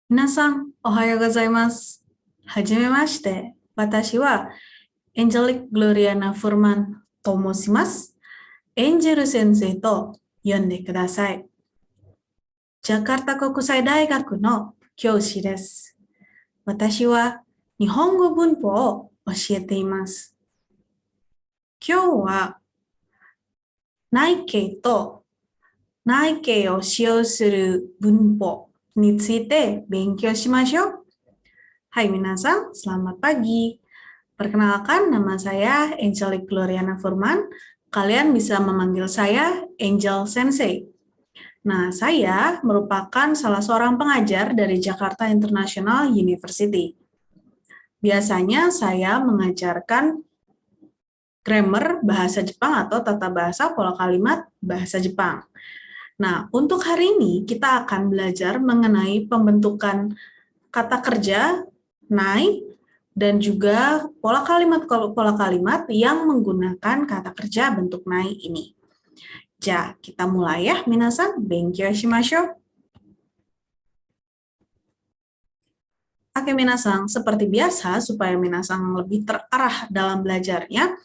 皆さん、おはようございます。はじめまして。私はエンジェリック・グロリアナ・フォルマンと申します。エンジェル先生と呼んでください。ジャカルタ国際大学の教師です。私は日本語文法を教えています。今日は内形と内形を使用する文法について勉強しましょう。Hai minasan, selamat pagi. Perkenalkan, nama saya Angelic Gloriana Furman. Kalian bisa memanggil saya Angel Sensei. Nah, saya merupakan salah seorang pengajar dari Jakarta International University. Biasanya saya mengajarkan grammar bahasa Jepang atau tata bahasa pola kalimat bahasa Jepang. Nah, untuk hari ini kita akan belajar mengenai pembentukan kata kerja, nai, dan juga pola kalimat yang menggunakan kata kerja bentuk nai ini. Ja, kita mulai ya, minasan. Benkyou shimashou. Oke, minasan. Seperti biasa, supaya minasan lebih terarah dalam belajarnya,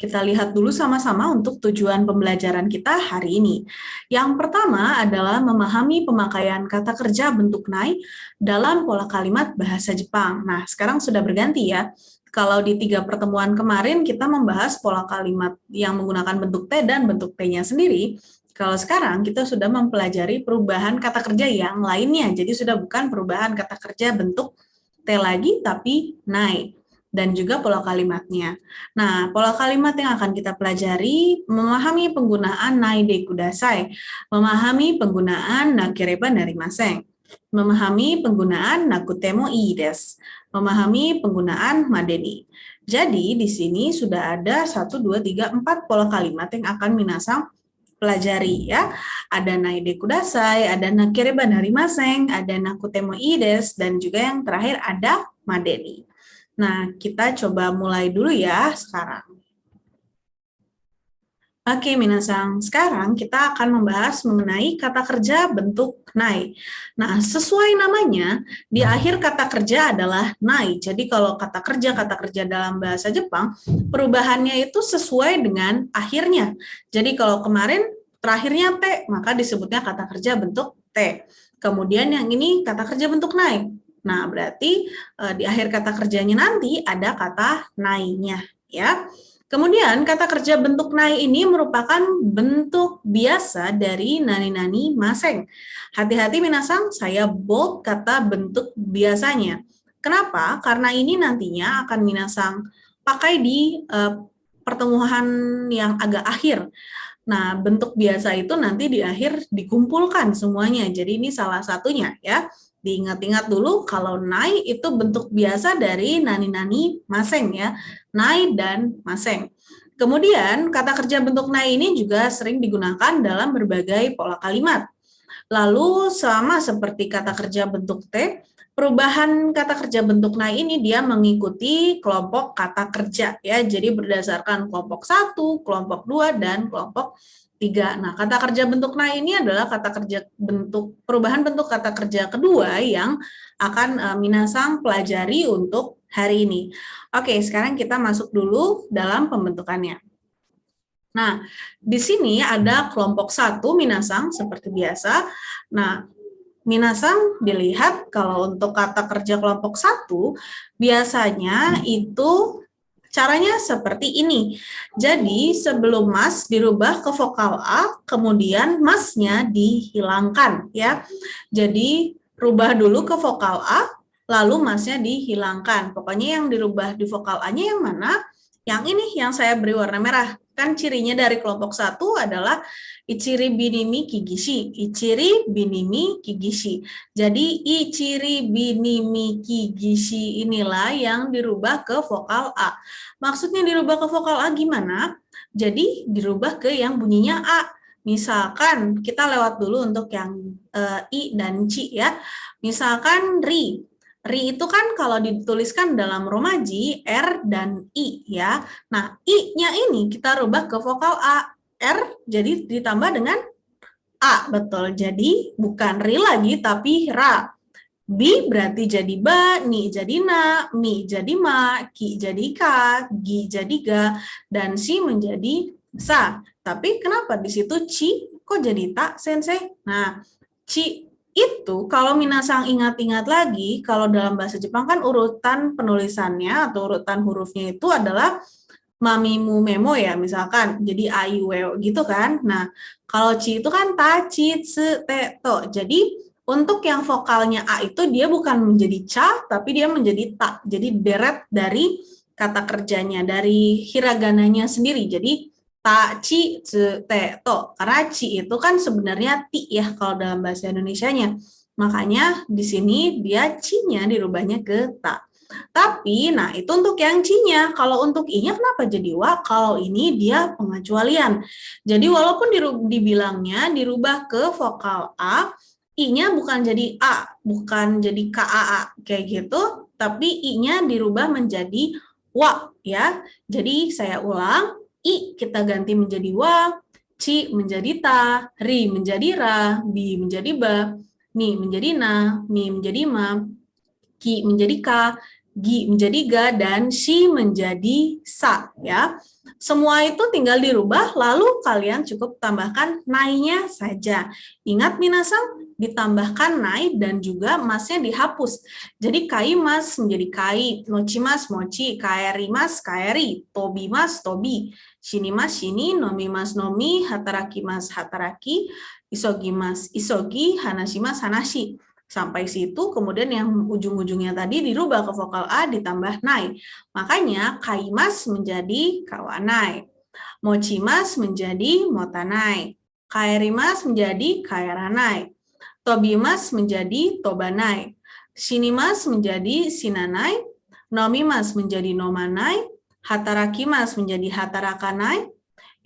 kita lihat dulu sama-sama untuk tujuan pembelajaran kita hari ini. Yang pertama adalah memahami pemakaian kata kerja bentuk nai dalam pola kalimat bahasa Jepang. Nah, sekarang sudah berganti ya. Kalau di 3 pertemuan kemarin kita membahas pola kalimat yang menggunakan bentuk T dan bentuk T-nya sendiri. Kalau sekarang kita sudah mempelajari perubahan kata kerja yang lainnya. Jadi sudah bukan perubahan kata kerja bentuk T lagi, tapi nai. Dan juga pola kalimatnya. Nah, pola kalimat yang akan kita pelajari, memahami penggunaan nai de kudasai, memahami penggunaan nakereba narimasen, memahami penggunaan nakutemo ii desu, memahami penggunaan madeni. Jadi, di sini sudah ada 1, 2, 3, 4 pola kalimat yang akan minasang pelajari ya. Ada nai de kudasai, ada nakereba narimasen, ada nakutemo ii desu, dan juga yang terakhir ada madeni. Nah, kita coba mulai dulu ya sekarang. Oke, minasang. Sekarang kita akan membahas mengenai kata kerja bentuk nai. Nah, sesuai namanya, di akhir kata kerja adalah nai. Jadi kalau kata kerja dalam bahasa Jepang, perubahannya itu sesuai dengan akhirnya. Jadi kalau kemarin terakhirnya T, maka disebutnya kata kerja bentuk T. Kemudian yang ini kata kerja bentuk nai. Nah, berarti di akhir kata kerjanya nanti ada kata nai-nya, ya. Kemudian kata kerja bentuk nai ini merupakan bentuk biasa dari nani-nani maseng. Hati-hati minasang, saya bold kata bentuk biasanya. Kenapa? Karena ini nantinya akan minasang pakai di pertemuan yang agak akhir. Nah, bentuk biasa itu nanti di akhir dikumpulkan semuanya. Jadi ini salah satunya ya. Diingat-ingat dulu kalau nai itu bentuk biasa dari nani-nani maseng ya. Nai dan maseng. Kemudian kata kerja bentuk nai ini juga sering digunakan dalam berbagai pola kalimat. Lalu sama seperti kata kerja bentuk T, perubahan kata kerja bentuk nai ini dia mengikuti kelompok kata kerja ya. Jadi berdasarkan kelompok 1, kelompok 2 dan kelompok 3. Nah, kata kerja bentuk nai ini adalah kata kerja bentuk perubahan bentuk kata kerja kedua yang akan minasang pelajari untuk hari ini. Oke, sekarang kita masuk dulu dalam pembentukannya. Nah, di sini ada kelompok 1 minasang seperti biasa. Nah, minasang dilihat kalau untuk kata kerja kelompok 1 biasanya itu caranya seperti ini. Jadi sebelum mas dirubah ke vokal A, kemudian masnya dihilangkan ya. Jadi rubah dulu ke vokal A, lalu masnya dihilangkan. Pokoknya yang dirubah di vokal A-nya yang mana? Yang ini yang saya beri warna merah. Kan cirinya dari kelompok 1 adalah ichiri binimi kigishi. Ichiri binimi kigishi. Jadi ichiri binimi kigishi inilah yang dirubah ke vokal A. Maksudnya dirubah ke vokal A gimana? Jadi dirubah ke yang bunyinya A. Misalkan kita lewat dulu untuk yang I dan C ya. Misalkan ri. Ri itu kan kalau dituliskan dalam romaji R dan I ya. Nah, I-nya ini kita rubah ke vokal A. R jadi ditambah dengan A, betul. Jadi bukan ri lagi tapi ra. Bi berarti jadi ba, ni jadi na, mi jadi ma, ki jadi ka, gi jadi ga, dan si menjadi sa. Tapi kenapa di situ ci kok jadi ta, sensei? Nah, ci itu kalau minasang ingat-ingat lagi, kalau dalam bahasa Jepang kan urutan penulisannya atau urutan hurufnya itu adalah mamimu memo ya, misalkan jadi aiweo gitu kan. Nah, kalau ci itu kan ta, ci, tse, te, to. Jadi untuk yang vokalnya a itu dia bukan menjadi ca, tapi dia menjadi ta. Jadi deret dari kata kerjanya, dari hiragananya sendiri. Jadi ta, ci, tse, te, to. Karena ci itu kan sebenarnya ti ya kalau dalam bahasa Indonesianya. Makanya di sini dia ci-nya dirubahnya ke ta. Tapi, nah itu untuk yang C-nya. Kalau untuk I-nya kenapa jadi wa? Kalau ini dia pengecualian. Jadi walaupun dibilangnya dirubah ke vokal A, I-nya bukan jadi A, bukan jadi KAA kayak gitu, tapi I-nya dirubah menjadi wa ya. Jadi saya ulang, I kita ganti menjadi wa, Ci menjadi ta, ri menjadi ra, bi menjadi ba, ni menjadi na, mi menjadi ma, ki menjadi ka, gi menjadi ga, dan si menjadi sa ya. Semua itu tinggal dirubah, lalu kalian cukup tambahkan nai-nya saja. Ingat minasang, ditambahkan nai dan juga masnya dihapus. Jadi kaimas menjadi kai, mochimas mochi, kaerimas kaeri, tobimas tobi, shinimas shini, nomimas nomi, hatarakimas hataraki, isogimas isogi, hanashimas hanashi. Sampai situ, kemudian yang ujung-ujungnya tadi dirubah ke vokal A ditambah nai. Makanya kaimas menjadi kawanai. Mochimas menjadi motanai. Kaerimas menjadi kaeranai. Tobimas menjadi tobanai. Shinimas menjadi sinanai. Nomimas menjadi nomanai. Hatarakimas menjadi hatarakanai.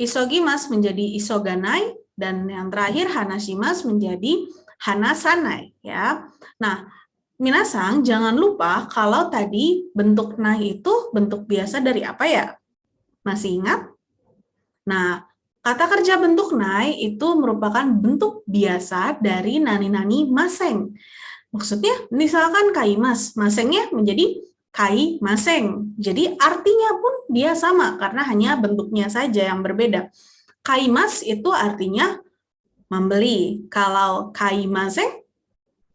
Isogimas menjadi isoganai. Dan yang terakhir hanashimas menjadi hanasanai ya. Nah, minasang jangan lupa kalau tadi bentuk nai itu bentuk biasa dari apa ya? Masih ingat? Nah, kata kerja bentuk nai itu merupakan bentuk biasa dari nani-nani maseng. Maksudnya, misalkan kaimas, masengnya menjadi kai maseng. Jadi artinya pun dia sama karena hanya bentuknya saja yang berbeda. Kaimas itu artinya membeli. Kalau kaimaseng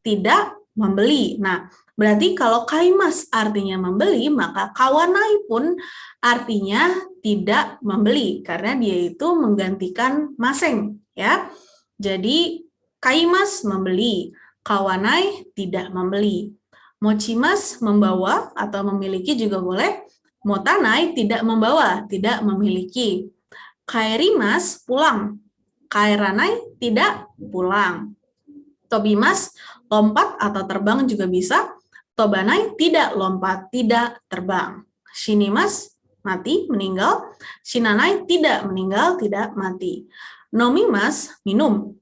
tidak membeli. Nah, berarti kalau kaimas artinya membeli, maka kawanai pun artinya tidak membeli karena dia itu menggantikan maseng ya. Jadi kaimas membeli, kawanai tidak membeli. Mochimas membawa atau memiliki juga boleh. Motanai tidak membawa, tidak memiliki. Kaerimas pulang. Kaeranai tidak pulang. Tobimas lompat atau terbang juga bisa. Tobanai tidak lompat, tidak terbang. Shinimas mati, meninggal. Shinanai tidak meninggal, tidak mati. Nomimas minum.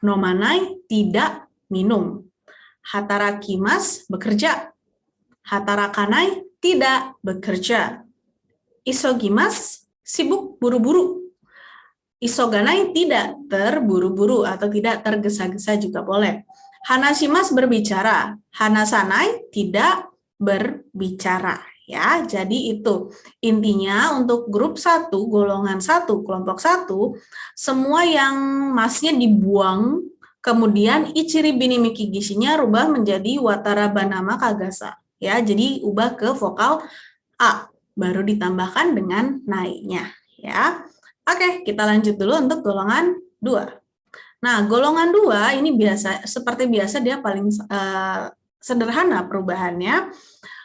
Nomanai tidak minum. Hatarakimas bekerja. Hatarakanai tidak bekerja. Isogimas sibuk buru-buru. Isoganai tidak terburu-buru atau tidak tergesa-gesa juga boleh. Hanashimas berbicara, hanasanai tidak berbicara ya. Jadi itu intinya untuk grup 1, golongan 1, kelompok 1, semua yang masnya dibuang, kemudian ichiri bini miki gishinya rubah menjadi watara banama kagasa ya. Jadi ubah ke vokal A baru ditambahkan dengan nai-nya ya. Oke, kita lanjut dulu untuk golongan 2. Nah, golongan 2 ini seperti biasa dia paling sederhana perubahannya.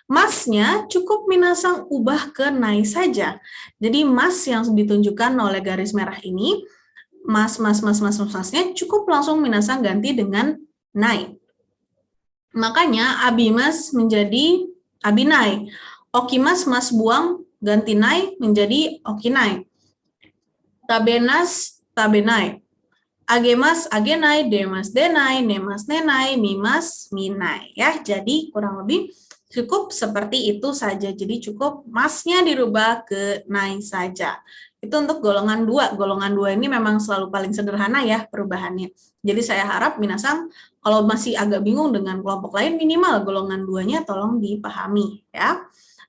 Masnya cukup minasang ubah ke nai saja. Jadi mas yang ditunjukkan oleh garis merah ini, masnya cukup langsung minasang ganti dengan nai. Makanya abimas menjadi abinai. Okimas mas buang ganti nai menjadi okinai. Tabenas, tabenai. Agemas, agenai. Demas, denai. Nemas, nenai. Mimas, minai. Ya, jadi kurang lebih cukup seperti itu saja. Jadi cukup masnya dirubah ke nai saja. Itu untuk golongan 2. Golongan 2 ini memang selalu paling sederhana ya perubahannya. Jadi saya harap minasang kalau masih agak bingung dengan kelompok lain, minimal golongan 2-nya tolong dipahami ya.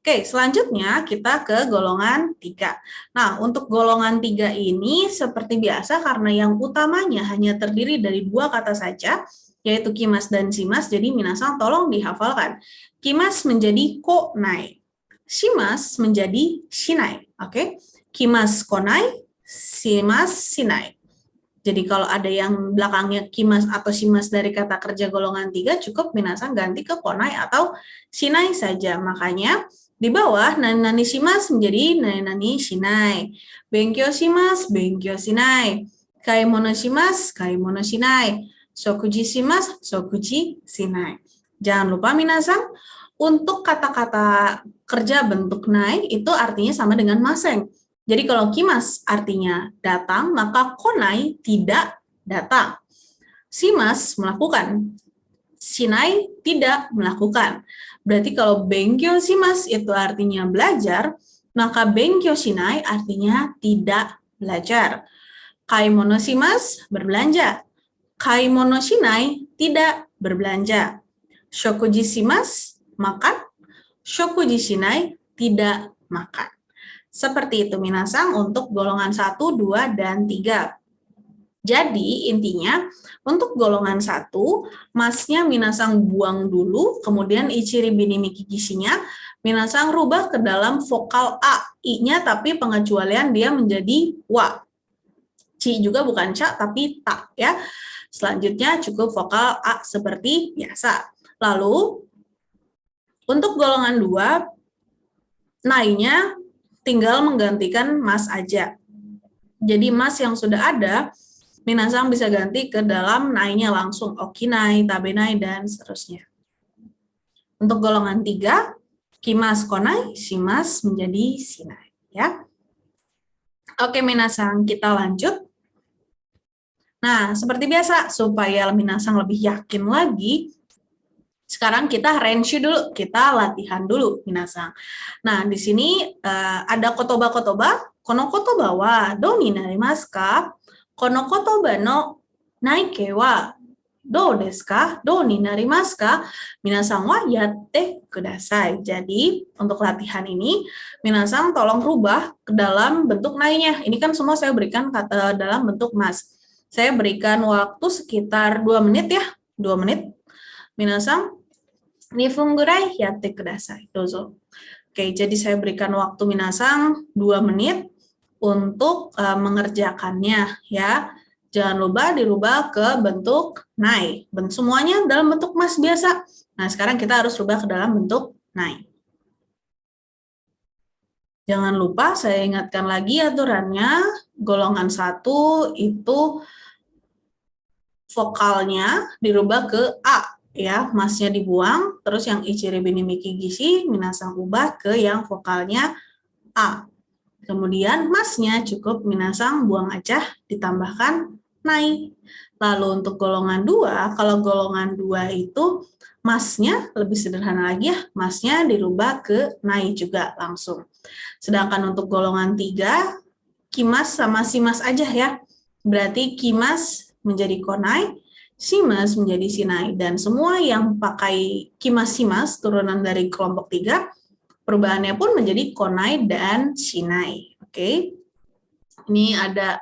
Oke, selanjutnya kita ke golongan 3. Nah, untuk golongan 3 ini seperti biasa karena yang utamanya hanya terdiri dari 2 kata saja, yaitu kimas dan shimas, jadi minasang tolong dihafalkan. Kimas menjadi konai, shimas menjadi shinai, oke? Kimas konai, shimas shinai. Jadi kalau ada yang belakangnya kimas atau shimas dari kata kerja golongan 3, cukup minasang ganti ke konai atau shinai saja. Makanya di bawah nani-nani shimas menjadi nani-nani shinai. Benkyou shimas, benkyou shinai. Kaimono shimas, kaimono shinai. Sokuji shimas, sokuji shinai. Jangan lupa minasang, untuk kata-kata kerja bentuk nai itu artinya sama dengan maseng. Jadi kalau kimas artinya datang, maka konai tidak datang. Shimas melakukan, shinai tidak melakukan. Berarti kalau benkyou shimas itu artinya belajar, maka benkyou shinai artinya tidak belajar. Kaimono shimas berbelanja. Kaimono shinai tidak berbelanja. Shokuji shimas makan. Shokuji shinai tidak makan. Seperti itu minasang untuk golongan 1, 2, dan 3. Jadi intinya untuk golongan 1, masnya minasang buang dulu, kemudian ichiri bini miki gisinya minasang rubah ke dalam vokal A, I-nya tapi pengecualian dia menjadi wa. Ci juga bukan ca tapi ta ya. Selanjutnya cukup vokal A seperti biasa. Lalu untuk golongan 2, nai-nya tinggal menggantikan mas aja. Jadi mas yang sudah ada, minasang bisa ganti ke dalam nai-nya langsung, okinai, tabenai, dan seterusnya. Untuk golongan 3, kimas konai, shimas menjadi shinai. Ya. Oke minasang, kita lanjut. Nah, seperti biasa, supaya minasang lebih yakin lagi, sekarang kita renshu dulu, kita latihan dulu minasang. Nah, di sini ada kotoba-kotoba, kono kotoba wa do ni narimasu ka? Kono kotoba no naike wa do desu ka? Do ni narimasu ka? Minasang wa yatte kudasai. Jadi, untuk latihan ini, minasang tolong rubah ke dalam bentuk nai-nya. Ini kan semua saya berikan kata dalam bentuk mas. Saya berikan waktu sekitar 2 menit ya, 2 menit. Minasang, 2 分ぐらいやってください。どうぞ. Oke, jadi saya berikan waktu minasang 2 menit untuk mengerjakannya ya. Jangan lupa dirubah ke bentuk nai. Semuanya dalam bentuk mas biasa. Nah, sekarang kita harus rubah ke dalam bentuk nai. Jangan lupa saya ingatkan lagi aturannya, golongan 1 itu vokalnya dirubah ke A, ya, masnya dibuang, terus yang ichiri bini miki gishi minasang ubah ke yang vokalnya A. Kemudian masnya cukup minasang buang aja, ditambahkan nai. Lalu untuk golongan 2, kalau golongan 2 itu masnya lebih sederhana lagi ya, masnya dirubah ke nai juga langsung. Sedangkan untuk golongan 3, kimas sama simas aja ya. Berarti kimas menjadi konai, shimas menjadi shinai, dan semua yang pakai kimas shimas turunan dari kelompok 3 perubahannya pun menjadi konai dan shinai. Oke. Ini ada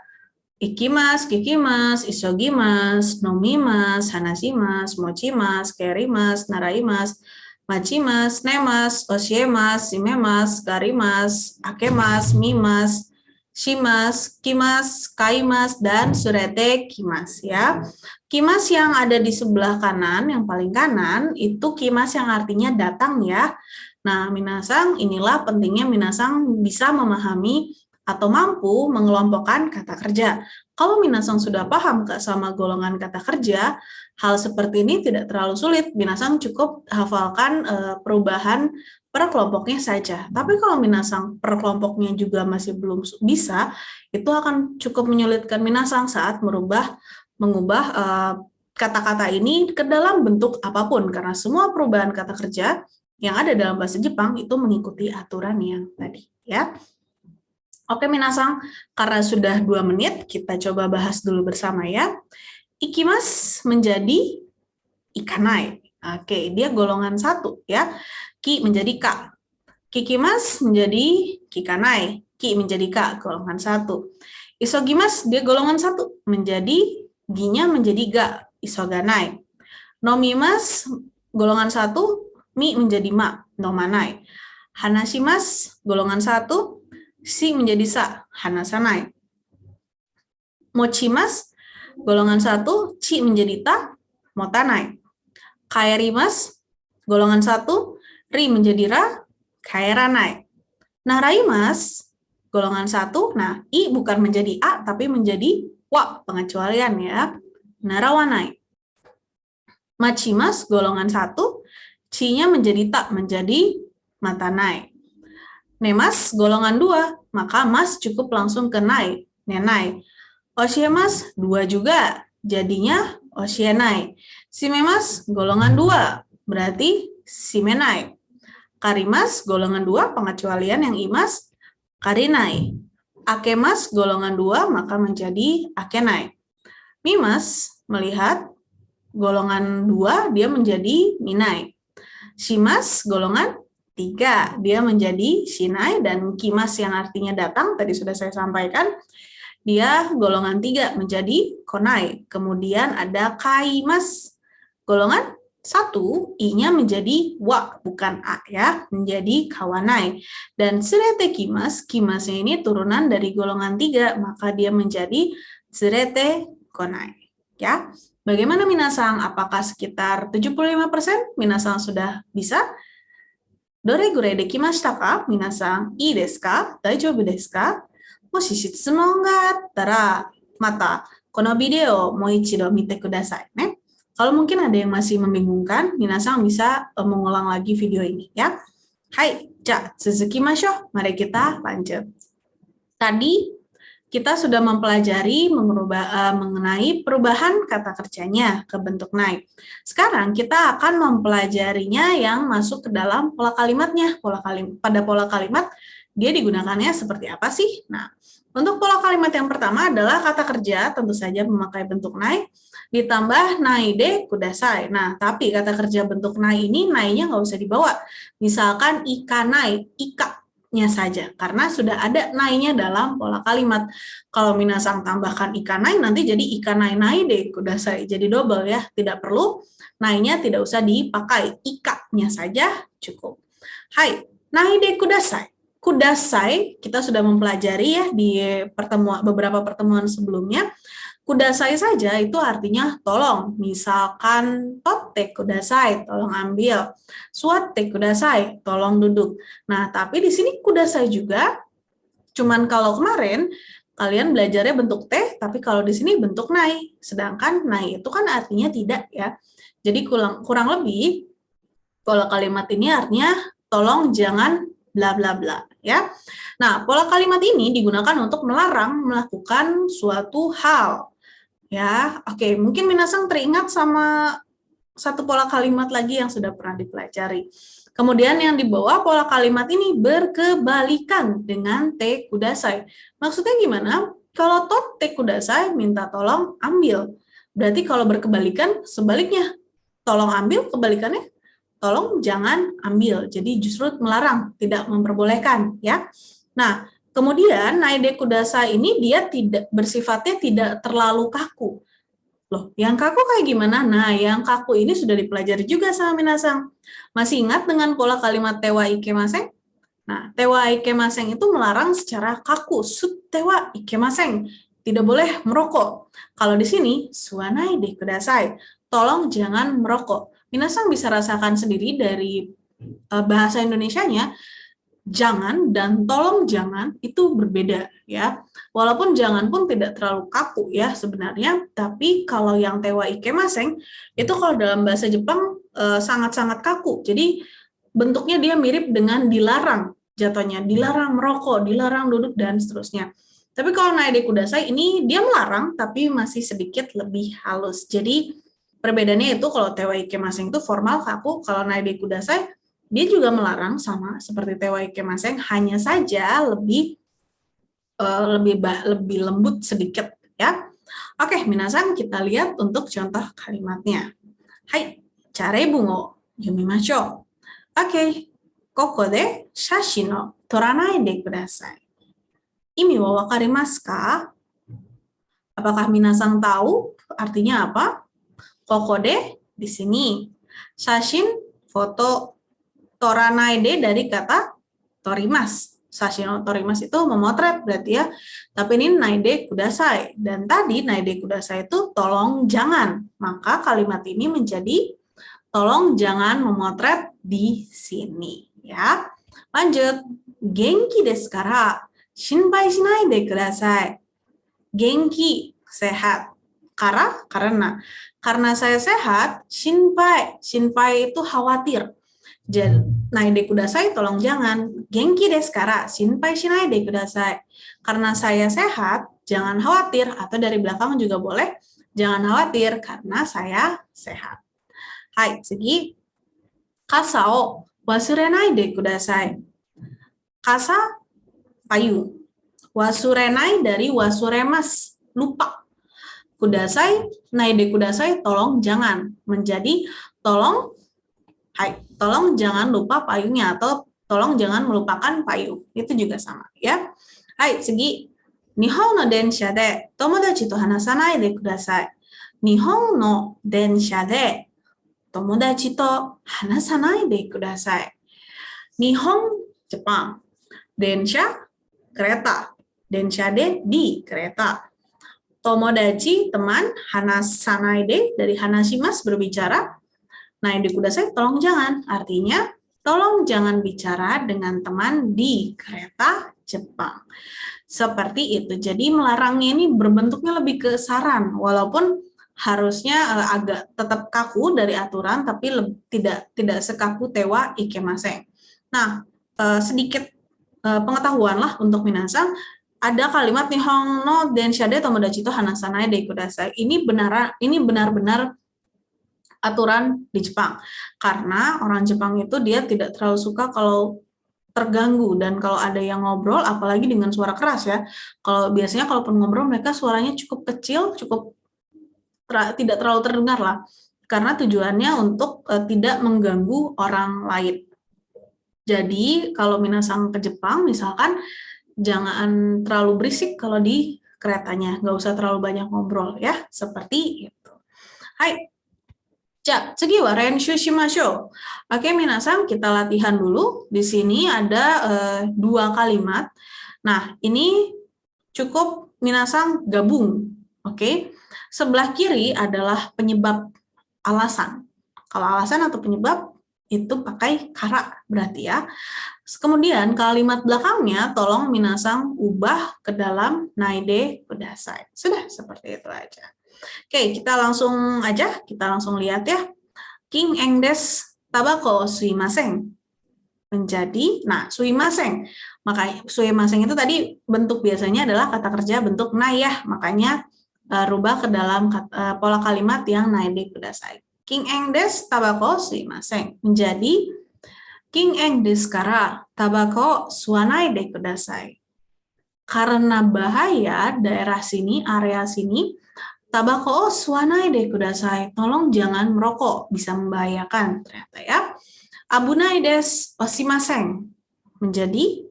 ikimas, kikimas, isogimas, nomimas, hanashimas, mochimas, kerimas, naraimas, machimas, nemas, oshiemas, simemas, garimas, akemas, mimas, shimas, kimas, kaimas, dan surete kimas ya. Kimas yang ada di sebelah kanan, yang paling kanan, itu kimas yang artinya datang ya. Nah, minasang, inilah pentingnya minasang bisa memahami atau mampu mengelompokkan kata kerja. Kalau minasang sudah paham sama golongan kata kerja, hal seperti ini tidak terlalu sulit. Minasang cukup hafalkan perubahan per kelompoknya saja. Tapi kalau minasang per kelompoknya juga masih belum bisa, itu akan cukup menyulitkan minasang saat mengubah kata-kata ini ke dalam bentuk apapun, karena semua perubahan kata kerja yang ada dalam bahasa Jepang itu mengikuti aturan yang tadi ya. Oke, minasang, karena sudah 2 menit, kita coba bahas dulu bersama ya. Ikimas menjadi ikanai. Oke, dia golongan 1 ya. Ki menjadi ka. Kikimas menjadi kikanai. Ki menjadi ka, golongan 1. Isogimas, dia golongan 1. Menjadi, ginya menjadi ga, isoganai. Nomimas, golongan 1. Mi menjadi ma, nomanai. Hanashimas, golongan 1. Si menjadi sa, hanasanai. Mochimas, golongan 1. Ci menjadi ta, motanai. Kaerimas, golongan 1. Ri menjadi ra, kaeranai. Naraimas, golongan 1. Nah, i bukan menjadi a, tapi menjadi wa, pengecualian ya. Narawanai. Machimas, golongan 1. Ci-nya menjadi ta, menjadi matanai. Nemas, golongan 2. Maka mas cukup langsung ke nai, nenai. Osiemas, 2 juga. Jadinya osienai. Simemas, golongan 2. Berarti simenai. Karimas, golongan 2, pengecualian yang imas, karinai. Akemas, golongan 2, maka menjadi akenai. Mimas, melihat golongan 2, dia menjadi minai. Shimas, golongan 3, dia menjadi shinai. Dan kimas yang artinya datang, tadi sudah saya sampaikan, dia golongan 3 menjadi konai. Kemudian ada kaimas, golongan 1, i-nya menjadi wa, bukan a ya, menjadi kawanai. Dan tsurete kimas, kimasnya ini turunan dari golongan 3, maka dia menjadi tsurete konai. Ya, bagaimana minasang? Apakah sekitar 75% minasang sudah bisa? Dore gure dekimashita ka? Minasang, ii desu ka? Daijoubu desu ka? Moshi shitsumon ga attara, mata kono video mo ichido mite kudasai ne. Kalau mungkin ada yang masih membingungkan, minasang bisa mengulang lagi video ini ya. Hai, ja, tsuzukimashou. Mari kita lanjut. Tadi kita sudah mempelajari mengenai perubahan kata kerjanya ke bentuk nai. Sekarang kita akan mempelajarinya yang masuk ke dalam pola kalimatnya. Pada pola kalimat, dia digunakannya seperti apa sih? Nah, untuk pola kalimat yang pertama adalah kata kerja, tentu saja memakai bentuk nai, ditambah nai de kudasai. Nah, tapi kata kerja bentuk nai ini, nai-nya nggak usah dibawa. Misalkan ikanai, ika-nya saja, karena sudah ada nai-nya dalam pola kalimat. Kalau minasang tambahkan ikanai, nanti jadi ikanai nai de kudasai, jadi double ya, tidak perlu, nai-nya tidak usah dipakai, ika-nya saja cukup. Hai, nai de kudasai. Kudasai, kita sudah mempelajari ya di beberapa pertemuan sebelumnya. Kudasai saja itu artinya tolong. Misalkan totte kudasai, tolong ambil. Suatte kudasai, tolong duduk. Nah, tapi di sini kudasai juga, cuman kalau kemarin kalian belajarnya bentuk T, tapi kalau di sini bentuk nai. Sedangkan nai itu kan artinya tidak ya. Jadi kurang lebih, pola kalimat ini artinya tolong jangan bla bla bla ya. Nah, pola kalimat ini digunakan untuk melarang melakukan suatu hal. Ya, oke, mungkin minasang teringat sama satu pola kalimat lagi yang sudah pernah dipelajari. Kemudian yang di bawah pola kalimat ini berkebalikan dengan te kudasai. Maksudnya gimana? Kalau totte kudasai minta tolong ambil. Berarti kalau berkebalikan sebaliknya. Tolong ambil, kebalikannya tolong jangan ambil. Jadi justru melarang, tidak memperbolehkan ya. Nah, kemudian nai de kudasai ini dia tidak bersifatnya tidak terlalu kaku. Loh, yang kaku kayak gimana? Nah, yang kaku ini sudah dipelajari juga sama minasang. Masih ingat dengan pola kalimat tewa ikemaseng? Nah, tewa ikemaseng itu melarang secara kaku, sut tewa ikemaseng. Tidak boleh merokok. Kalau di sini, suanai de kudasai. Tolong jangan merokok. Minasang bisa rasakan sendiri dari bahasa Indonesianya, jangan dan tolong jangan itu berbeda ya. Walaupun jangan pun tidak terlalu kaku ya sebenarnya, tapi kalau yang tewa ikemaseng itu kalau dalam bahasa Jepang sangat-sangat kaku. Jadi bentuknya dia mirip dengan dilarang jatuhnya, dilarang merokok, dilarang duduk dan seterusnya. Tapi kalau nai de kudasai ini dia melarang tapi masih sedikit lebih halus. Jadi perbedaannya itu kalau tewa ikemaseng itu formal kaku, kalau nai de kudasai dia juga melarang sama seperti tewa ikemaseng, hanya saja lebih lebih lembut sedikit ya. Oke, minasan kita lihat untuk contoh kalimatnya. Hai, care bungo yomimashou. Oke, koko de shashin o toranai de kudasai. Imi wa wakarimasu ka? Apakah minasan tahu artinya apa? Koko de di sini. Shashin foto, toranai de dari kata torimas. Sashino torimas itu memotret berarti ya. Tapi ini naide kudasai. Dan tadi naide kudasai itu tolong jangan. Maka kalimat ini menjadi tolong jangan memotret di sini ya. Lanjut. Genki desu kara shinpai shinai de kudasai. Genki sehat. Karena saya sehat, shinpai itu khawatir. Naide kudasai tolong jangan. Genki desu kara shinpai shinai de kudasai. Karena saya sehat, jangan khawatir. Atau dari belakang juga boleh. Jangan khawatir karena saya sehat. Hai, segi. Kasa o wasurenai de kudasai. Kasa, payung. Wasurenai dari wasuremas, lupa. Kudasai, naide kudasai, tolong jangan. Menjadi tolong, hai, tolong jangan lupa payungnya atau tolong jangan melupakan payung. Itu juga sama ya. Hai, segi. Nihon no densha de tomodachi to hanasanai de kudasai. Nihon no densha de tomodachi to hanasanai de kudasai. Nihon, Jepang. Densha, kereta. Densha de di kereta. Tomodachi, teman. Hanasanai de dari hanashimasu, berbicara. Naide kudasai, tolong jangan. Artinya, tolong jangan bicara dengan teman di kereta Jepang. Seperti itu. Jadi melarangnya ini berbentuknya lebih ke saran, walaupun harusnya agak tetap kaku dari aturan, tapi tidak sekaku tewa ikemasen. Nah, sedikit pengetahuan lah untuk minasan. Ada kalimat Nihon no densha de tomodachi to hanasanai de kudasai. Ini benar-benar aturan di Jepang. Karena orang Jepang itu dia tidak terlalu suka kalau terganggu, dan kalau ada yang ngobrol apalagi dengan suara keras ya. Kalau biasanya kalaupun ngobrol mereka suaranya cukup kecil, tidak terlalu terdengar lah. Karena tujuannya untuk tidak mengganggu orang lain. Jadi kalau minasan ke Jepang misalkan jangan terlalu berisik kalau di keretanya, nggak usah terlalu banyak ngobrol ya, seperti itu. Hai. Ja, tsugi wa renshu shimashou. Oke, minasan, kita latihan dulu. Di sini ada 2 kalimat. Nah, ini cukup minasan gabung. Oke. Sebelah kiri adalah penyebab alasan. Kalau alasan atau penyebab itu pakai kara berarti ya. Kemudian kalimat belakangnya tolong minasan ubah ke dalam naide kudasai. Sudah, seperti itu aja. Oke, kita langsung lihat ya. King eng desu tabako suimasen. Menjadi, nah, suimasen. Maka suimasen itu tadi bentuk biasanya adalah kata kerja bentuk nai ya. Makanya rubah ke dalam pola kalimat yang naide kudasai. King eng desu tabako suimasen. Menjadi King eng desu kara tabako suwanai de kudasai. Karena bahaya daerah sini, area sini, tabako suwanai de kudasai. Tolong jangan merokok, bisa membahayakan ternyata ya. Abunai desu oshimasen. Menjadi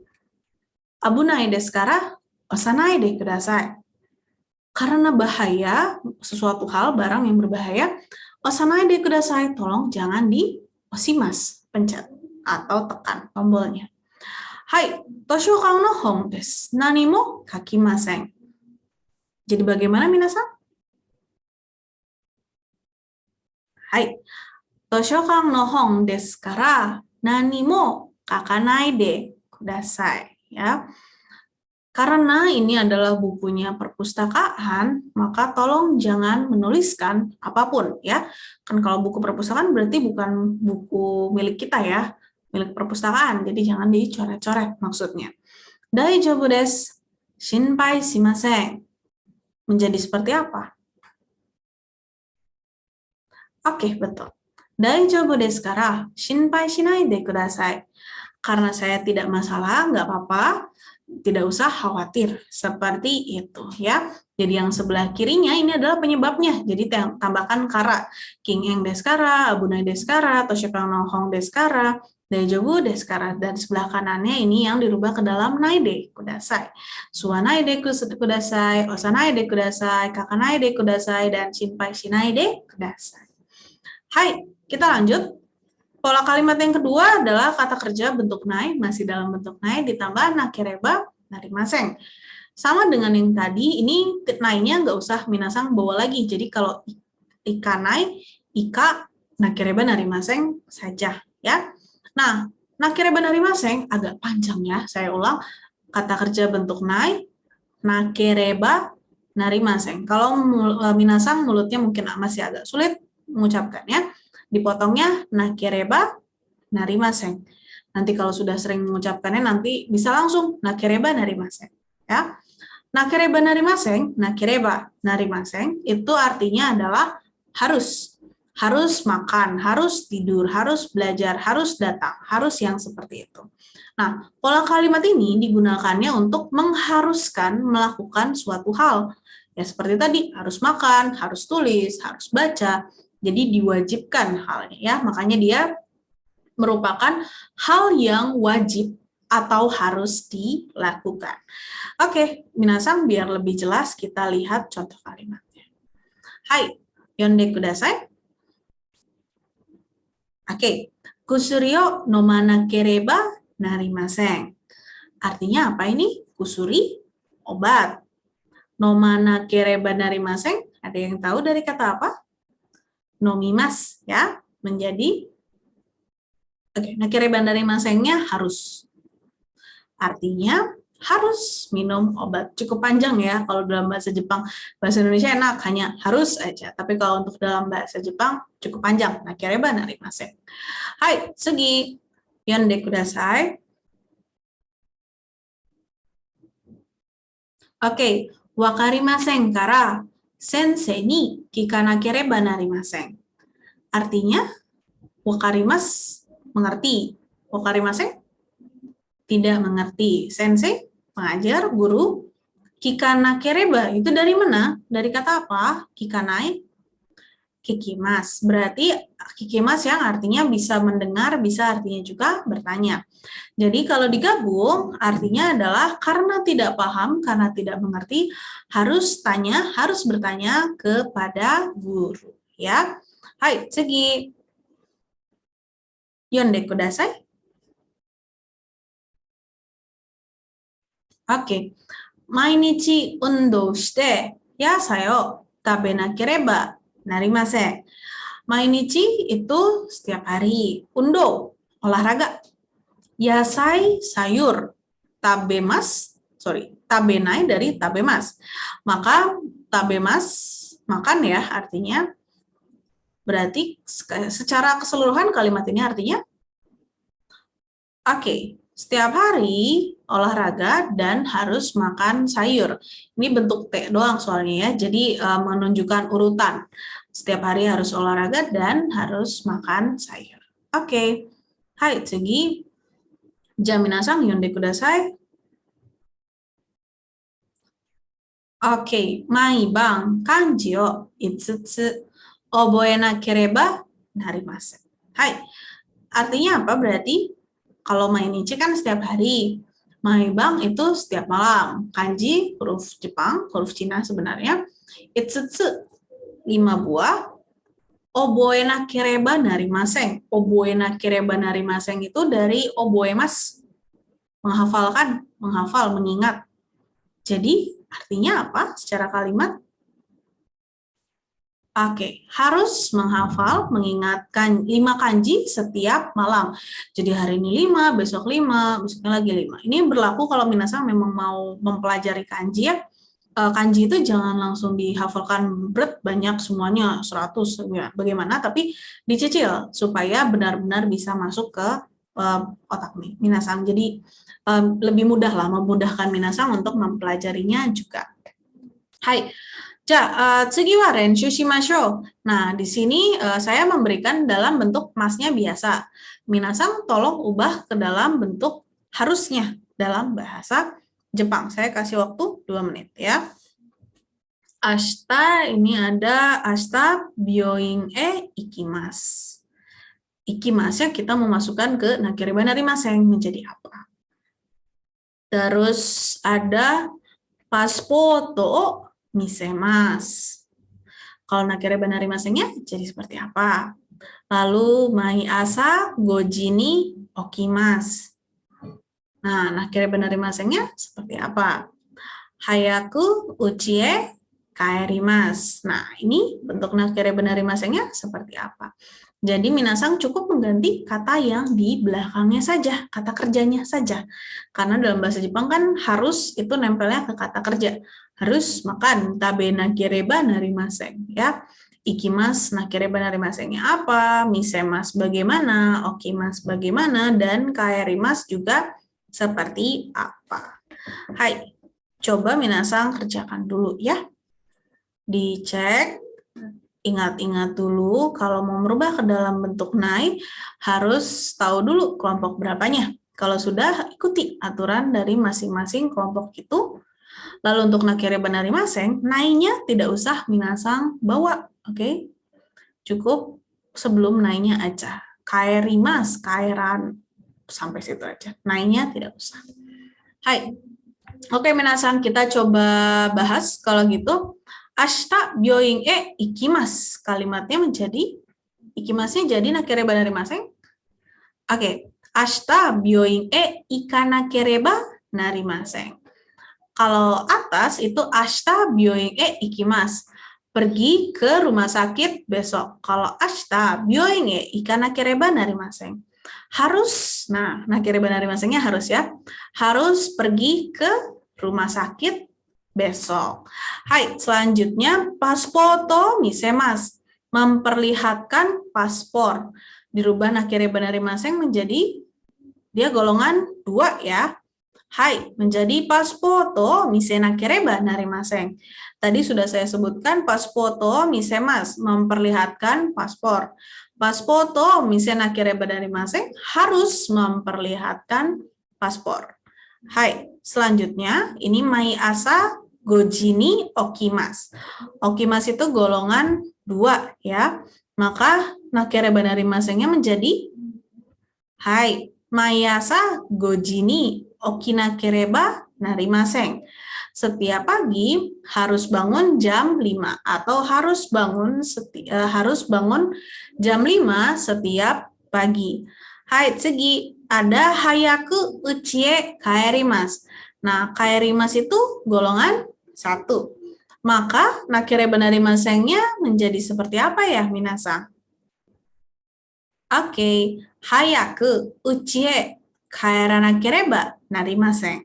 abunai desu kara osanai de kudasai. Karena bahaya, sesuatu hal, barang yang berbahaya, osanai de kudasai, tolong jangan di oshimasu, pencet atau tekan tombolnya. Hai, toshokan no hon desu. Nani mo kakimasen. Jadi bagaimana minasan? Hai, toshokan no hon desu kara nani mo kakanai de kudasai. Ya. Karena ini adalah bukunya perpustakaan, maka tolong jangan menuliskan apapun ya. Kan kalau buku perpustakaan berarti bukan buku milik kita ya, milik perpustakaan. Jadi jangan dicoret-coret maksudnya. Daijoubu desu, shinpai shimasen. Menjadi seperti apa? Oke, betul. Daijoubu desu kara shinpai shinai de kudasai. Karena saya tidak masalah, nggak apa-apa. tidak usah khawatir seperti itu ya. Jadi yang sebelah kirinya ini adalah penyebabnya. Jadi tambahkan kara. King Eng deskara, Abunai deskara, Toshikang Nonghong deskara, Daejobu deskara. Dan sebelah kanannya ini yang dirubah ke dalam naide kudasai. Suwanai de kudasai, osanai de kudasai, kakanai de kudasai, dan shinpai shinai de kudasai. Hai, kita lanjut. Pola kalimat yang kedua adalah kata kerja bentuk nai, masih dalam bentuk nai, ditambah nakereba narimaseng. Sama dengan yang tadi, ini nai-nya nggak usah minasang bawa lagi. Jadi kalau ikanai, ika, nakereba narimaseng saja. Ya. Nah, nakereba narimaseng agak panjang ya. Saya ulang, kata kerja bentuk nai, nakereba narimaseng. Kalau minasang mulutnya mungkin masih agak sulit mengucapkannya. Dipotongnya nakereba narimaseng. Nanti kalau sudah sering mengucapkannya nanti bisa langsung nakereba narimaseng. Ya. Nakereba narimaseng, nakereba narimaseng itu artinya adalah harus. Harus makan, harus tidur, harus belajar, harus datang, harus yang seperti itu. Nah, pola kalimat ini digunakannya untuk mengharuskan melakukan suatu hal. Ya seperti tadi, harus makan, harus tulis, harus baca. Jadi diwajibkan halnya ya, makanya dia merupakan hal yang wajib atau harus dilakukan. Oke, minasan biar lebih jelas kita lihat contoh kalimatnya. Hai, yonde kudasai. Oke, kusuri o nomanakereba narimaseng. Artinya apa ini? Kusuri, obat. Nomanakereba narimaseng, ada yang tahu dari kata apa? Nomimas ya, menjadi nakereba narimasengnya harus. Artinya harus minum obat. Cukup panjang ya kalau dalam bahasa Jepang. Bahasa Indonesia enak, hanya harus aja. Tapi kalau untuk dalam bahasa Jepang cukup panjang. Nakereba narimaseng. Hai, sugi. Yonde kudasai. Oke, wakarimasen kara sensei ni kikanakereba narimasen. Artinya, wakarimas mengerti. Wakarimasen tidak mengerti. Sensei, pengajar, guru. Kikanakereba, itu dari mana? Dari kata apa? Kikanai, kikimas. Berarti kikimas yang artinya bisa mendengar, bisa artinya juga bertanya. Jadi kalau digabung, artinya adalah karena tidak paham, karena tidak mengerti, harus tanya, harus bertanya kepada guru. Ya, hai, segi. Yonde kudasai. Oke. Mainichi undo shite yasai o tabenakereba narimasen. Mainichi itu setiap hari. Undo, olahraga. Yasai, sayur. Tabenai dari tabemas. Maka tabemas, makan ya artinya. Berarti secara keseluruhan kalimat ini artinya oke, setiap hari olahraga dan harus makan sayur. Ini bentuk T doang soalnya ya, jadi menunjukkan urutan. Setiap hari harus olahraga dan harus makan sayur. Oke, hai, tsugi. Jaminasan yonde kudasai. Oke, maibang kanji o itsutsu oboenakereba narimasen. Hai, artinya apa berarti? Kalau mainichi kan setiap hari, maibang itu setiap malam. Kanji, huruf Jepang, huruf Cina sebenarnya. Itsutsu, 5 buah. Oboenakereba narimaseng. Oboenakereba narimaseng itu dari oboemas. Menghafalkan, menghafal, mengingat. Jadi, artinya apa secara kalimat? Oke, harus menghafal, mengingatkan 5 kanji setiap malam. Jadi hari ini 5, besok 5, besoknya lagi 5. Ini berlaku kalau minasan memang mau mempelajari kanji ya. Kanji itu jangan langsung dihafalkan banyak semuanya 100 bagaimana, tapi dicicil supaya benar-benar bisa masuk ke otak minasan. Jadi lebih mudah lah, memudahkan minasan untuk mempelajarinya juga. Hai. Tsugi wa renshu shimashou. Nah, di sini saya memberikan dalam bentuk masnya biasa. Minasan tolong ubah ke dalam bentuk harusnya dalam bahasa Jepang. Saya kasih waktu 2 menit ya. Ashita, ini ada ashita byoin ikimasu. Ikimasnya kita memasukkan ke nakireba narimasen menjadi apa? Terus ada paspoto misemasu. Kalau nakireba narimasennya jadi seperti apa? Lalu mai asa goji ni okimasu. Nah, nakireba narimasennya seperti apa? Hayaku uchie kaerimasu. Nah, ini bentuk nakireba narimasennya seperti apa? Jadi minasang cukup mengganti kata yang di belakangnya saja, kata kerjanya saja. Karena dalam bahasa Jepang kan harus itu nempelnya ke kata kerja. Harus makan, tabe nakireba narimasen, ya. Ikimas nakireba narimasennya apa, misemas bagaimana, okimas bagaimana, dan kaerimas juga seperti apa. Hai, coba minasang kerjakan dulu ya. Dicek. Ingat-ingat dulu, kalau mau merubah ke dalam bentuk nai, harus tahu dulu kelompok berapanya. Kalau sudah, ikuti aturan dari masing-masing kelompok itu. Lalu untuk nakireba narimasen, nainya tidak usah minasang bawa, oke? Cukup sebelum nainya aja. Kaerimas, kaeran, sampai situ aja. Nainya tidak usah. Hai. Oke, minasang, kita coba bahas kalau gitu. Ashita byoin ikimasu. Kalimatnya menjadi, ikimasnya jadi nakireba narimasen. Oke, ashita byoin ikanakereba narimasen. Kalau atas itu ashita byoin ikimasu. Pergi ke rumah sakit besok. Kalau ashita byoin ikanakereba narimasen. Harus, nah nakireba narimasennya harus ya. Harus pergi ke rumah sakit besok. Hai, selanjutnya paspoto misemasu, memperlihatkan paspor. Dirubah nakireba narimasen menjadi dia golongan 2 ya. Hai, menjadi paspoto mise nakireba narimasen. Tadi sudah saya sebutkan paspoto misemasu, memperlihatkan paspor. Paspoto mise nakireba narimasen harus memperlihatkan paspor. Hai, selanjutnya ini mai asa goji ni okimasu. Okimasu itu golongan 2 ya. Maka nakireba narimasennya menjadi hai, mai asa goji ni okinakereba narimasen. Setiap pagi harus bangun jam 5 atau harus bangun jam 5 setiap pagi. Hai, tsugi ada hayaku uchie kaerimasu. Nah, kaerimasu itu golongan 1. Maka nakireba narimasennya menjadi seperti apa ya, minasang? Oke, hayaku uchie kaeranakereba narimasen.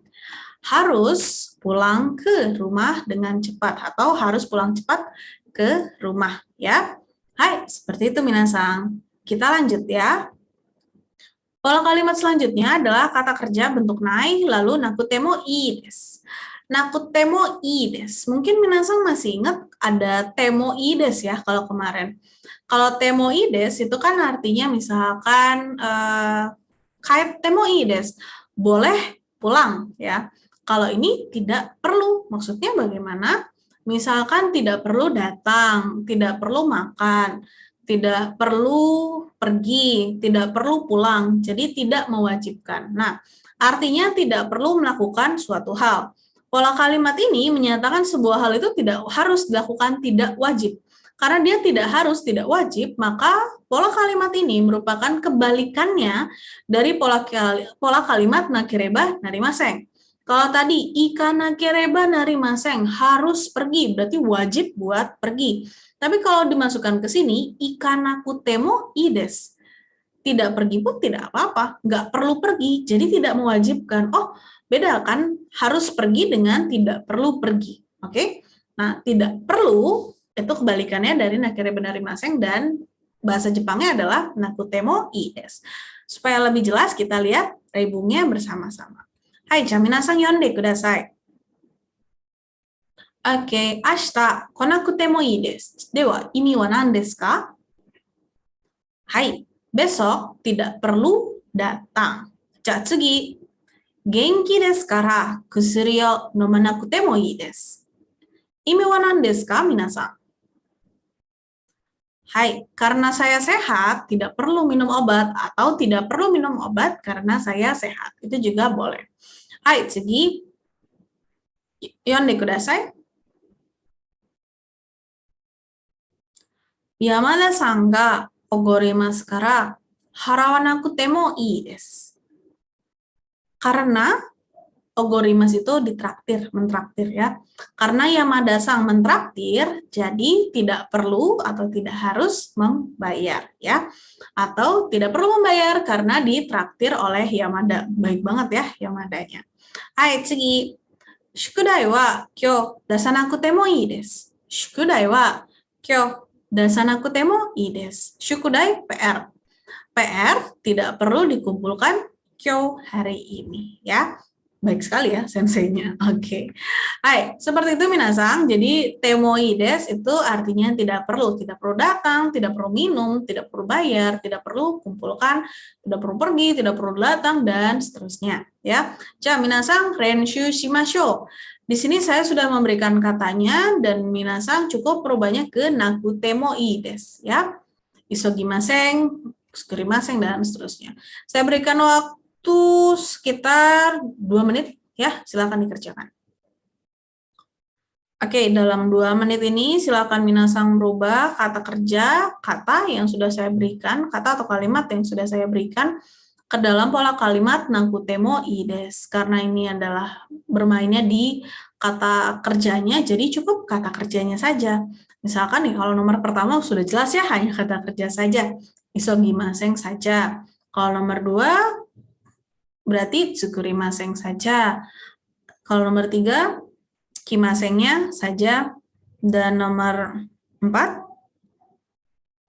Harus pulang ke rumah dengan cepat atau harus pulang cepat ke rumah ya. Hai, seperti itu minasang. Kita lanjut ya. Pola kalimat selanjutnya adalah kata kerja bentuk nai lalu nakutemo ii desu. Nakutemo ii desu. Mungkin minasang masih ingat ada temo ii desu ya kalau kemarin. Kalau temo ii desu itu kan artinya misalkan kait temo ii desu, boleh pulang ya. Kalau ini tidak perlu, maksudnya bagaimana? Misalkan tidak perlu datang, tidak perlu makan, tidak perlu pergi, tidak perlu pulang, jadi tidak mewajibkan. Nah, artinya tidak perlu melakukan suatu hal. Pola kalimat ini menyatakan sebuah hal itu tidak harus dilakukan, tidak wajib. Karena dia tidak harus, tidak wajib, maka pola kalimat ini merupakan kebalikannya dari pola kalimat nakireba narimasen. Kalau tadi ikanakereba narimasen harus pergi, berarti wajib buat pergi. Tapi kalau dimasukkan ke sini, ikanakutemo ii desu. Tidak pergi pun tidak apa-apa, nggak perlu pergi, jadi tidak mewajibkan. Oh, beda kan, harus pergi dengan tidak perlu pergi. Oke? Nah, tidak perlu, itu kebalikannya dari nakireba narimasen dan bahasa Jepangnya adalah nakutemo ii desu. Supaya lebih jelas, kita lihat reibungnya bersama-sama. Hai, minasang yonde kudasai. Oke, ashita konaku mo ii desu. Dewa, imi wa nan desu ka? Hai, besok tidak perlu datang. Ja, tsugi. genki desu kara kusuri o nomanakute mo ii desu. Imi wa nan desu ka, minasan? Hai, karena saya sehat, tidak perlu minum obat, atau tidak perlu minum obat karena saya sehat. Itu juga boleh. Hai, tsugi. Yonde kudasai. Yamada-san ga ogoremasu kara harawanakute mo ii desu. Karena ogorimasu itu ditraktir, mentraktir ya. Karena Yamada-san mentraktir, jadi tidak perlu atau tidak harus membayar ya. Atau tidak perlu membayar karena ditraktir oleh Yamada. Baik banget ya Yamadanya. Hai, tsugi. Shukudai wa kyou dasanakute mo ii desu. Shukudai wa kyou dasanakute mo ii desu. Shukudai PR. PR tidak perlu dikumpulkan kyou hari ini ya. Baik sekali ya senseinya. Oke. Hai, seperti itu minasan. Jadi temoides itu artinya tidak perlu datang, tidak perlu minum, tidak perlu bayar, tidak perlu kumpulkan, tidak perlu pergi, tidak perlu datang dan seterusnya ya. Ja minasan renshu shimashou. Di sini saya sudah memberikan katanya dan minasan cukup merubahnya ke nakutemoides ya. Isogimasen, sukurimasen dan seterusnya. Saya berikan waktu sekitar 2 menit ya, silakan dikerjakan. Oke, dalam 2 menit ini silakan minasan merubah kata kerja, kata yang sudah saya berikan, kata atau kalimat yang sudah saya berikan ke dalam pola kalimat nakute mo ii desu. Karena ini adalah bermainnya di kata kerjanya, jadi cukup kata kerjanya saja. Misalkan nih, kalau nomor pertama sudah jelas ya, hanya kata kerja saja. Isogimasen saja. Kalau nomor 2, berarti tsukurimasen saja. Kalau nomor 3, kimasennya saja. Dan nomor 4,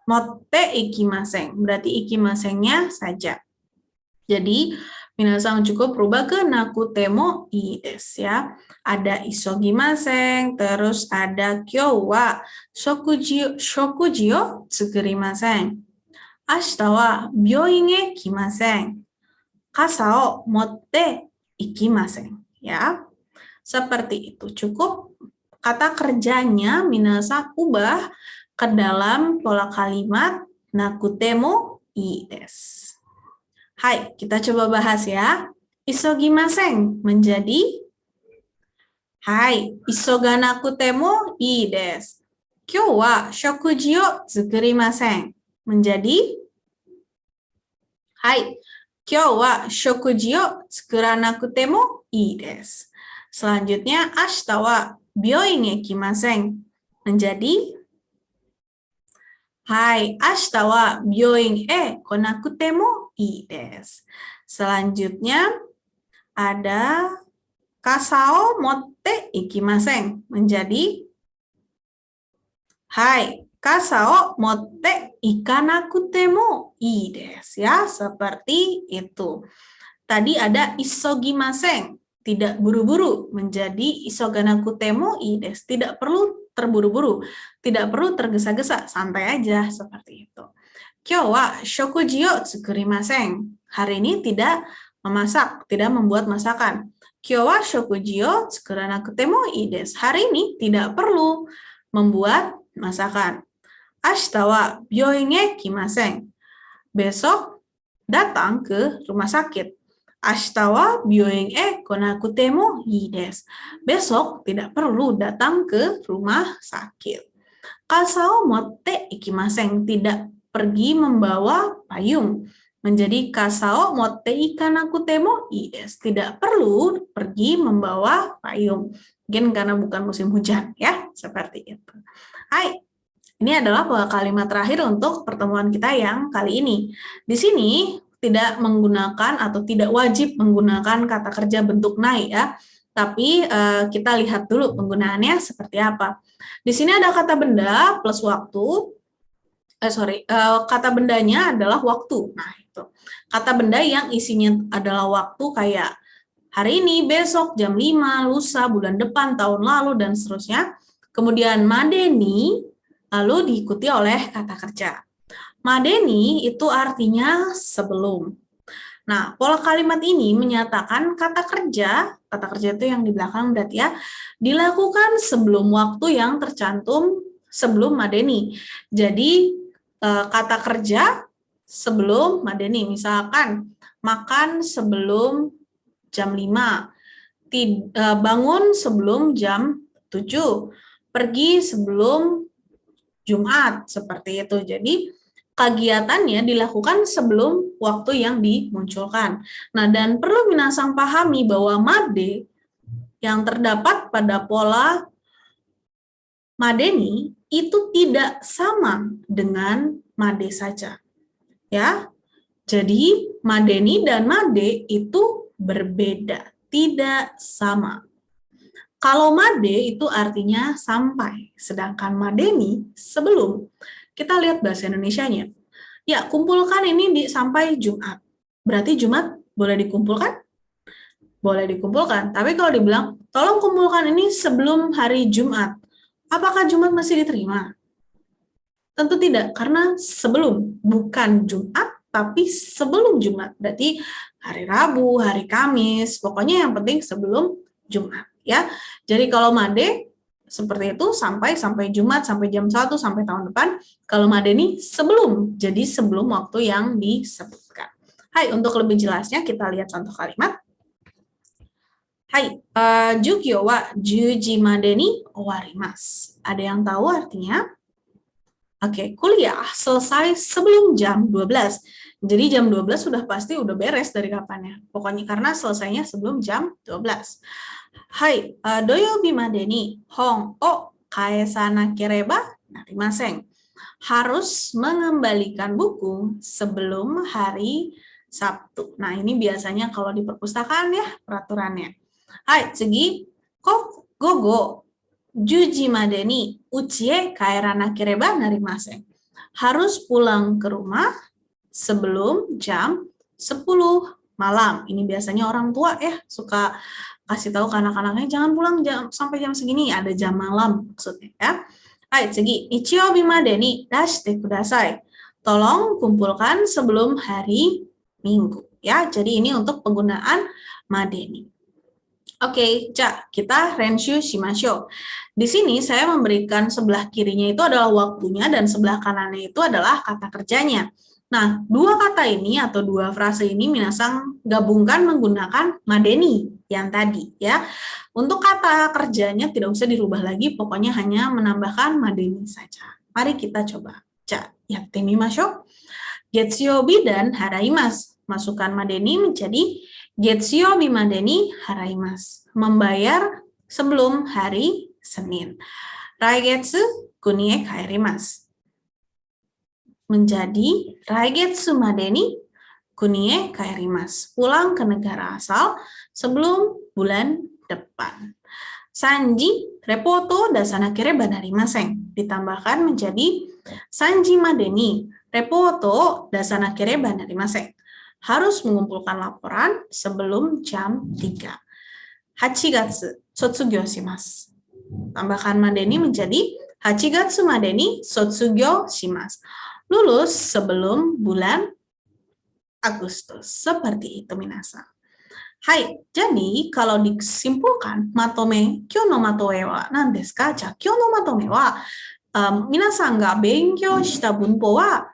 motte ikimasen. Berarti ikimasennya saja. Jadi, minasan cukup berubah ke nakute mo ii desu ya. Ada isogimasen, terus ada kyou wa shokuji o tsukurimasen. Ashita wa byoin e kimasen. Kasa o motte ikimasen ya. Seperti itu. Cukup kata kerjanya minasan ubah ke dalam pola kalimat nakute mo ii desu. Hai, kita coba bahas ya. Isogimasen menjadi hai, isoganakute mo ii desu. Kyou wa shokuji o tsukurimasen. Menjadi hai, kyou wa shokuji o tsukuranakute mo ii desu. Selanjutnya, ashita wa byoin e kimasen. Menjadi hai, ashita wa byoin e konakute mo ii desu. Selanjutnya, ada kasa o motte ikimasen. Menjadi hai, kasa o motte ikanakute mo ii desu ya, seperti itu. Tadi ada isogimasen, tidak buru-buru, menjadi isoganakute mo ii desu, tidak perlu terburu-buru, tidak perlu tergesa-gesa, santai aja seperti itu. Kyou wa shokuji o tsukurimasen. Hari ini tidak memasak, tidak membuat masakan. Kyou wa shokuji o tsukuranakute mo ii desu. Hari ini tidak perlu membuat masakan. Ashita wa byoin e kimasen. Besok datang ke rumah sakit. Ashita wa byoin e konakute mo ii desu. Besok tidak perlu datang ke rumah sakit. Kasa o motte ikimasen. Tidak pergi membawa payung. Menjadi kasa o motte ikanakute mo ii desu. Tidak perlu pergi membawa payung. Mungkin karena bukan musim hujan ya, seperti itu. Hai, ini adalah pola kalimat terakhir untuk pertemuan kita yang kali ini. Di sini tidak menggunakan atau tidak wajib menggunakan kata kerja bentuk nai ya. Tapi kita lihat dulu penggunaannya seperti apa. Di sini ada kata benda plus waktu. Kata bendanya adalah waktu. Nah, itu. Kata benda yang isinya adalah waktu kayak hari ini, besok, jam 5, lusa, bulan depan, tahun lalu, dan seterusnya. Kemudian madeni, lalu diikuti oleh kata kerja. Madeni itu artinya sebelum. Nah, pola kalimat ini menyatakan kata kerja itu yang di belakang berarti ya, dilakukan sebelum waktu yang tercantum sebelum madeni. Jadi, kata kerja sebelum madeni, misalkan makan sebelum jam 5, bangun sebelum jam 7, pergi sebelum Jumat, seperti itu. Jadi, kegiatannya dilakukan sebelum waktu yang dimunculkan. Nah, dan perlu minasang pahami bahwa made yang terdapat pada pola madeni itu tidak sama dengan made saja. Ya. Jadi, madeni dan made itu berbeda, tidak sama. Kalau made itu artinya sampai, sedangkan madeni sebelum. Kita lihat bahasa Indonesianya. Ya, kumpulkan ini sampai Jumat. Berarti Jumat boleh dikumpulkan? Boleh dikumpulkan. Tapi kalau dibilang, tolong kumpulkan ini sebelum hari Jumat. Apakah Jumat masih diterima? Tentu tidak, karena sebelum. Bukan Jumat, tapi sebelum Jumat. Berarti hari Rabu, hari Kamis, pokoknya yang penting sebelum Jumat. Ya, jadi kalau made seperti itu sampai Jumat, sampai jam 1, sampai tahun depan. Kalau madeni sebelum, jadi sebelum waktu yang disebutkan. Hai, untuk lebih jelasnya kita lihat contoh kalimat. Hai, Jugyo wa juji madeni owarimasu. Ada yang tahu artinya? Oke, kuliah selesai sebelum jam 12. Jadi jam 12 sudah pasti udah beres dari kapannya. Pokoknya karena selesainya sebelum jam 12. Hai, doyobi madeni hong o kaesa nakereba narimasen. Harus mengembalikan buku sebelum hari Sabtu. Nah, ini biasanya kalau di perpustakaan ya peraturannya. Hai, tsugi, kok gogo juji madeni uchie kaeranakereba narimasen. Harus pulang ke rumah sebelum jam 10 malam. Ini biasanya orang tua ya suka kasih tahu ke anak-anaknya jangan pulang sampai jam segini, ada jam malam maksudnya ya. Hai, tsugi, ichiobi madeni dashite kudasai. Tolong kumpulkan sebelum hari Minggu ya. Jadi ini untuk penggunaan madeni. Oke, kita renshu shimashou. Di sini saya memberikan sebelah kirinya itu adalah waktunya dan sebelah kanannya itu adalah kata kerjanya. Nah, dua kata ini atau dua frase ini minasang gabungkan menggunakan madeni yang tadi ya. Untuk kata kerjanya tidak usah dirubah lagi, pokoknya hanya menambahkan madeni saja. Mari kita coba. Yatte mimashou. Getsuyobi dan haraimasu. Masukkan madeni menjadi Getsuyobi madeni haraimasu. Membayar sebelum hari Senin. Raigetsu kunie kaerimasu. Menjadi Raigetsu madeni kunie kaerimasu. Pulang ke negara asal sebelum bulan depan. Sanji repoto dasanakereba narimasen. Ditambahkan menjadi Sanji madeni repoto dasanakereba narimasen. Harus mengumpulkan laporan sebelum jam 3. Hachigatsu sotsugyo shimasu. Tambahkan madeni menjadi Hachigatsu madeni sotsugyo shimasu. Lulus sebelum bulan Agustus. Seperti itu minasang. Hai, jadi kalau disimpulkan matome, kyou no matome wa nan desu ka? Kyou no matome wa minasang ga benkyou shita bunpo wa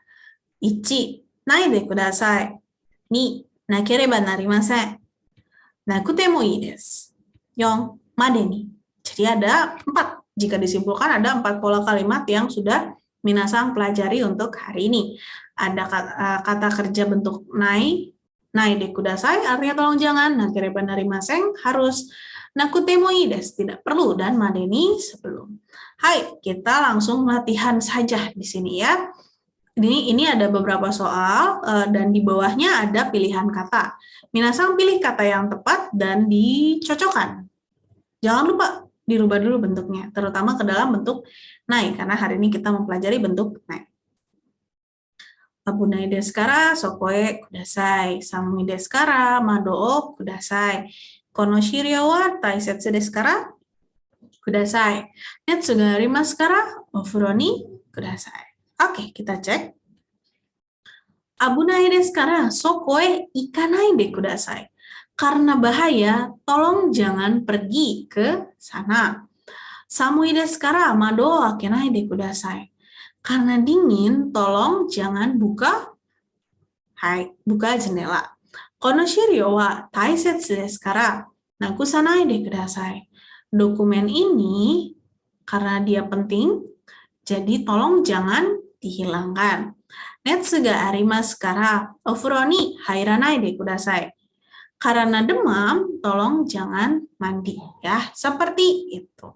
1. ないでください。2. なければなりません。なくてもいいです。4. Madeni. Jadi ada 4. Jika disimpulkan ada 4 pola kalimat yang sudah minasang pelajari untuk hari ini. Ada kata kerja bentuk nai de kudasai, artinya tolong jangan. Nakereba narimasen, harus. Nakute mo ii desu, tidak perlu. Dan madeni sebelum. Hai, kita langsung latihan saja di sini ya. Ini ada beberapa soal dan di bawahnya ada pilihan kata. Minasang pilih kata yang tepat dan dicocokkan. Jangan lupa dirubah dulu bentuknya, terutama ke dalam bentuk nai, karena hari ini kita mempelajari bentuk nai. Abunai desu kara sokoe kudasai, samui desu kara mado o kudasai, kono shiryo wa taisetsu desu kara kudasai, netsu ga arimasu kara ofuro ni kudasai. Oke, kita cek. Abunai desu kara sokoe ikanai de kudasai. Karena bahaya, tolong jangan pergi ke sana. Samui desu kara mado o akenai de kudasai. Karena dingin, tolong jangan buka jendela. Kono shirio wa taisetsu desu kara nakusanai de kudasai. Dokumen ini karena dia penting, jadi tolong jangan dihilangkan. Netsu ga arimasu kara ofuro ni hairanai de kudasai. Karena demam, tolong jangan mandi ya, seperti itu.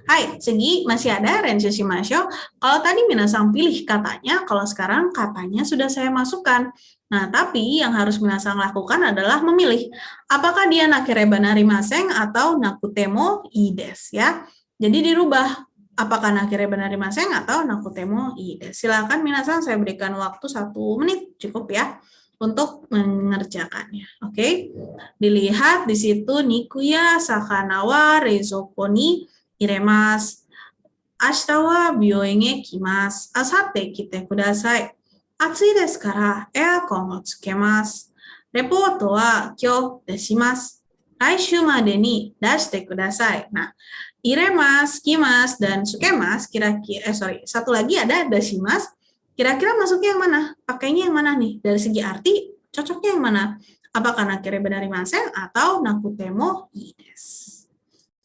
Hai, segi masih ada renshu shimashou. Kalau tadi minasang pilih katanya, kalau sekarang katanya sudah saya masukkan. Nah, tapi yang harus minasang lakukan adalah memilih apakah dia nakereba narimaseng atau nakutemo ii desu ya. Jadi dirubah apakah nakereba narimaseng atau nakutemo ii desu. Silakan minasang, saya berikan waktu 1 menit cukup ya untuk mengerjakannya. Oke. Dilihat di situ Nikuya sakana wa reizoko ni iremasu. Ashita wa byoin e kimasu. Asate kite kudasai. Atsui desu kara aircon o tsukemasu. Reporto wa kyou deshimasu. Laishu made ni dashite kudasai. Nah, iremas, kimas, dan sukemas kira-kira satu lagi ada deshimasu. Kira-kira masuknya yang mana? Pakainya yang mana nih? Dari segi arti, cocoknya yang mana? Apakah nakereba narimaseng atau nakutemo ii desu?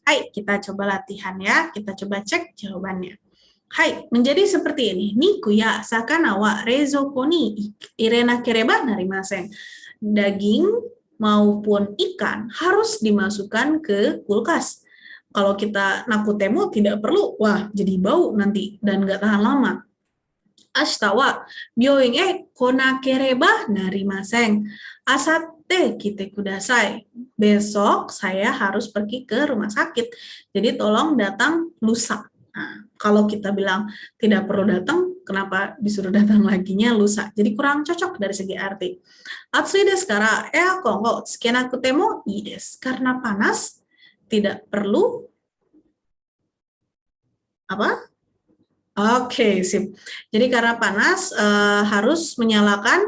Hai, kita coba latihan ya. Kita coba cek jawabannya. Hai, menjadi seperti ini. Nikuya sakana wa reizoko ni irenakereba narimaseng. Daging maupun ikan harus dimasukkan ke kulkas. Kalau kita nakutemo tidak perlu, wah jadi bau nanti dan nggak tahan lama. Ashita wa byoin e konakereba narimaseng. Asate kite kudasai. Besok saya harus pergi ke rumah sakit. Jadi tolong datang lusa. Nah, kalau kita bilang tidak perlu datang, kenapa disuruh datang laginya lusa? Jadi kurang cocok dari segi arti. Atsui desu kara aircon o tsukenakutemo ii desu. Karena panas, tidak perlu apa? Oke, sip. Jadi karena panas harus menyalakan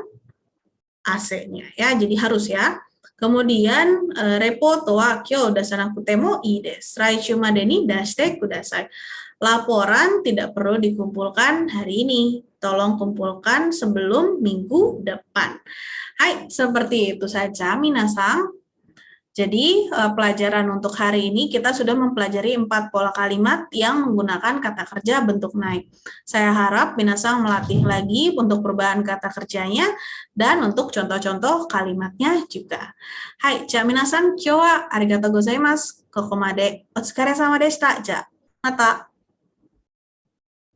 AC-nya ya. Jadi harus ya. Kemudian reporto wa kyou dasanakutemo ii desu. Raichu made ni dashite kudasai. Laporan tidak perlu dikumpulkan hari ini. Tolong kumpulkan sebelum minggu depan. Hai, seperti itu saja minasang. Jadi pelajaran untuk hari ini kita sudah mempelajari 4 pola kalimat yang menggunakan kata kerja bentuk naik. Saya harap minasang melatih lagi untuk perubahan kata kerjanya dan untuk contoh-contoh kalimatnya juga. Hai, ja minasang, kyou wa arigatou gozaimasu. Kokomade otsukare sama deshita. Ja, mata.